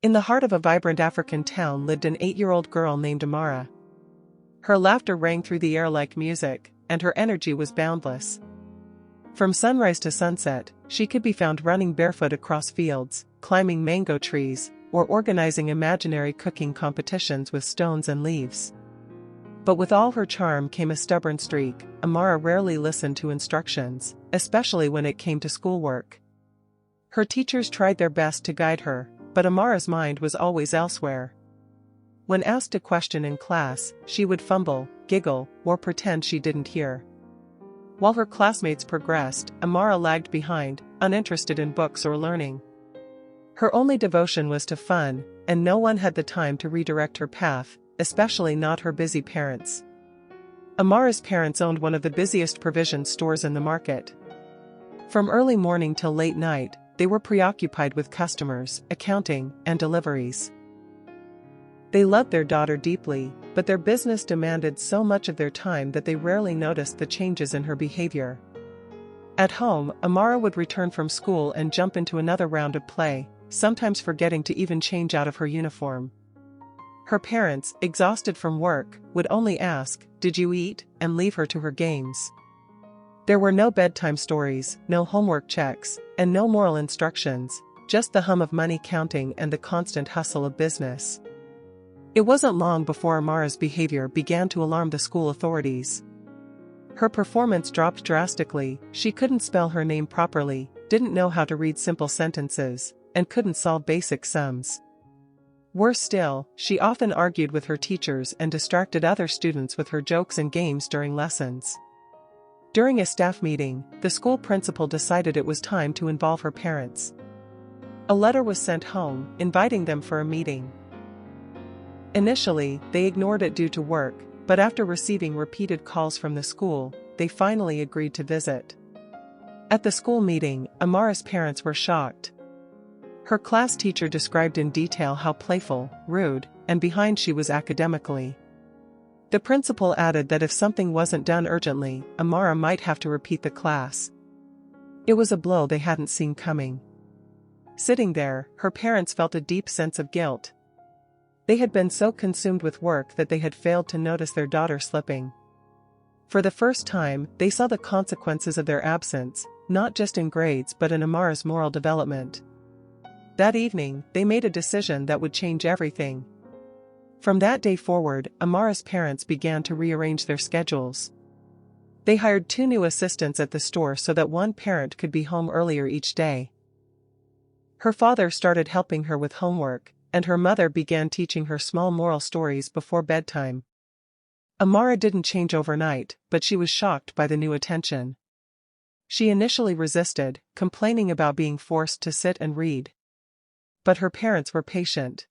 In the heart of a vibrant African town lived an 8-year-old girl named Amara. Her laughter rang through the air like music, and her energy was boundless. From sunrise to sunset, she could be found running barefoot across fields, climbing mango trees, or organizing imaginary cooking competitions with stones and leaves. But with all her charm came a stubborn streak. Amara rarely listened to instructions, especially when it came to schoolwork. Her teachers tried their best to guide her, but Amara's mind was always elsewhere. When asked a question in class, she would fumble, giggle, or pretend she didn't hear. While her classmates progressed, Amara lagged behind, uninterested in books or learning. Her only devotion was to fun, and no one had the time to redirect her path, especially not her busy parents. Amara's parents owned one of the busiest provision stores in the market. From early morning till late night, they were preoccupied with customers, accounting, and deliveries. They loved their daughter deeply, but their business demanded so much of their time that they rarely noticed the changes in her behavior. At home, Amara would return from school and jump into another round of play, sometimes forgetting to even change out of her uniform. Her parents, exhausted from work, would only ask, "Did you eat?" and leave her to her games. There were no bedtime stories, no homework checks, and no moral instructions, just the hum of money counting and the constant hustle of business. It wasn't long before Amara's behavior began to alarm the school authorities. Her performance dropped drastically. She couldn't spell her name properly, didn't know how to read simple sentences, and couldn't solve basic sums. Worse still, she often argued with her teachers and distracted other students with her jokes and games during lessons. During a staff meeting, the school principal decided it was time to involve her parents. A letter was sent home, inviting them for a meeting. Initially, they ignored it due to work, but after receiving repeated calls from the school, they finally agreed to visit. At the school meeting, Amara's parents were shocked. Her class teacher described in detail how playful, rude, and behind she was academically. The principal added that if something wasn't done urgently, Amara might have to repeat the class. It was a blow they hadn't seen coming. Sitting there, her parents felt a deep sense of guilt. They had been so consumed with work that they had failed to notice their daughter slipping. For the first time, they saw the consequences of their absence, not just in grades but in Amara's moral development. That evening, they made a decision that would change everything. From that day forward, Amara's parents began to rearrange their schedules. They hired 2 new assistants at the store so that one parent could be home earlier each day. Her father started helping her with homework, and her mother began teaching her small moral stories before bedtime. Amara didn't change overnight, but she was shocked by the new attention. She initially resisted, complaining about being forced to sit and read. But her parents were patient.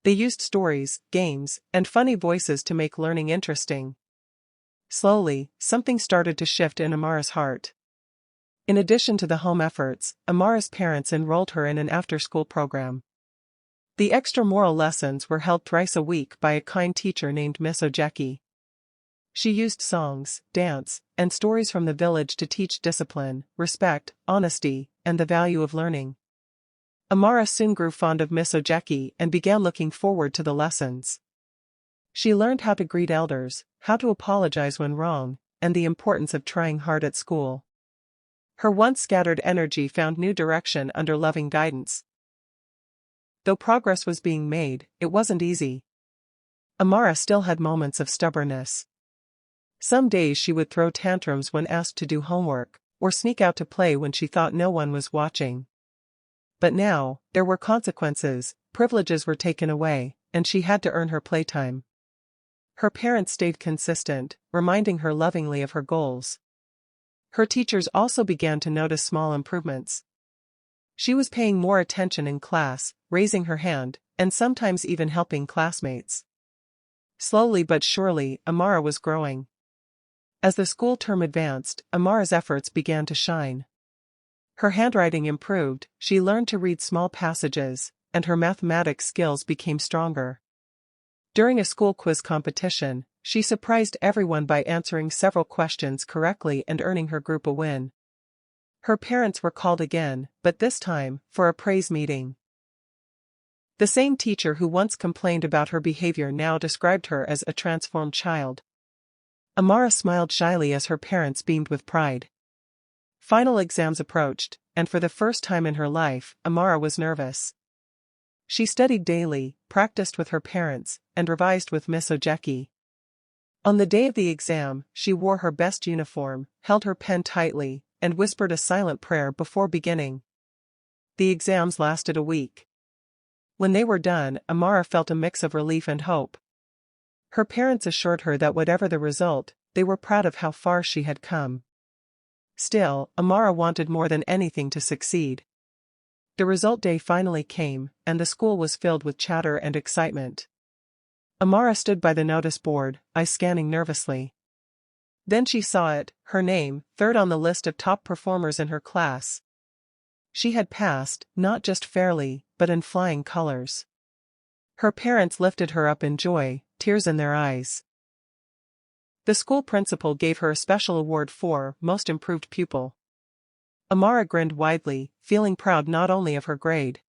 They used stories, games, and funny voices to make learning interesting. Slowly, something started to shift in Amara's heart. In addition to the home efforts, Amara's parents enrolled her in an after-school program. The extra moral lessons were held thrice a week by a kind teacher named Miss Ojeki. She used songs, dance, and stories from the village to teach discipline, respect, honesty, and the value of learning. Amara soon grew fond of Miss Ojeki and began looking forward to the lessons. She learned how to greet elders, how to apologize when wrong, and the importance of trying hard at school. Her once scattered energy found new direction under loving guidance. Though progress was being made, it wasn't easy. Amara still had moments of stubbornness. Some days she would throw tantrums when asked to do homework, or sneak out to play when she thought no one was watching. But now, there were consequences, privileges were taken away, and she had to earn her playtime. Her parents stayed consistent, reminding her lovingly of her goals. Her teachers also began to notice small improvements. She was paying more attention in class, raising her hand, and sometimes even helping classmates. Slowly but surely, Amara was growing. As the school term advanced, Amara's efforts began to shine. Her handwriting improved, she learned to read small passages, and her mathematics skills became stronger. During a school quiz competition, she surprised everyone by answering several questions correctly and earning her group a win. Her parents were called again, but this time, for a praise meeting. The same teacher who once complained about her behavior now described her as a transformed child. Amara smiled shyly as her parents beamed with pride. Final exams approached, and for the first time in her life, Amara was nervous. She studied daily, practiced with her parents, and revised with Miss Ojeki. On the day of the exam, she wore her best uniform, held her pen tightly, and whispered a silent prayer before beginning. The exams lasted a week. When they were done, Amara felt a mix of relief and hope. Her parents assured her that whatever the result, they were proud of how far she had come. Still, Amara wanted more than anything to succeed. The result day finally came, and the school was filled with chatter and excitement. Amara stood by the notice board, eyes scanning nervously. Then she saw it, her name, third on the list of top performers in her class. She had passed, not just fairly, but in flying colors. Her parents lifted her up in joy, tears in their eyes. The school principal gave her a special award for Most Improved Pupil. Amara grinned widely, feeling proud not only of her grade,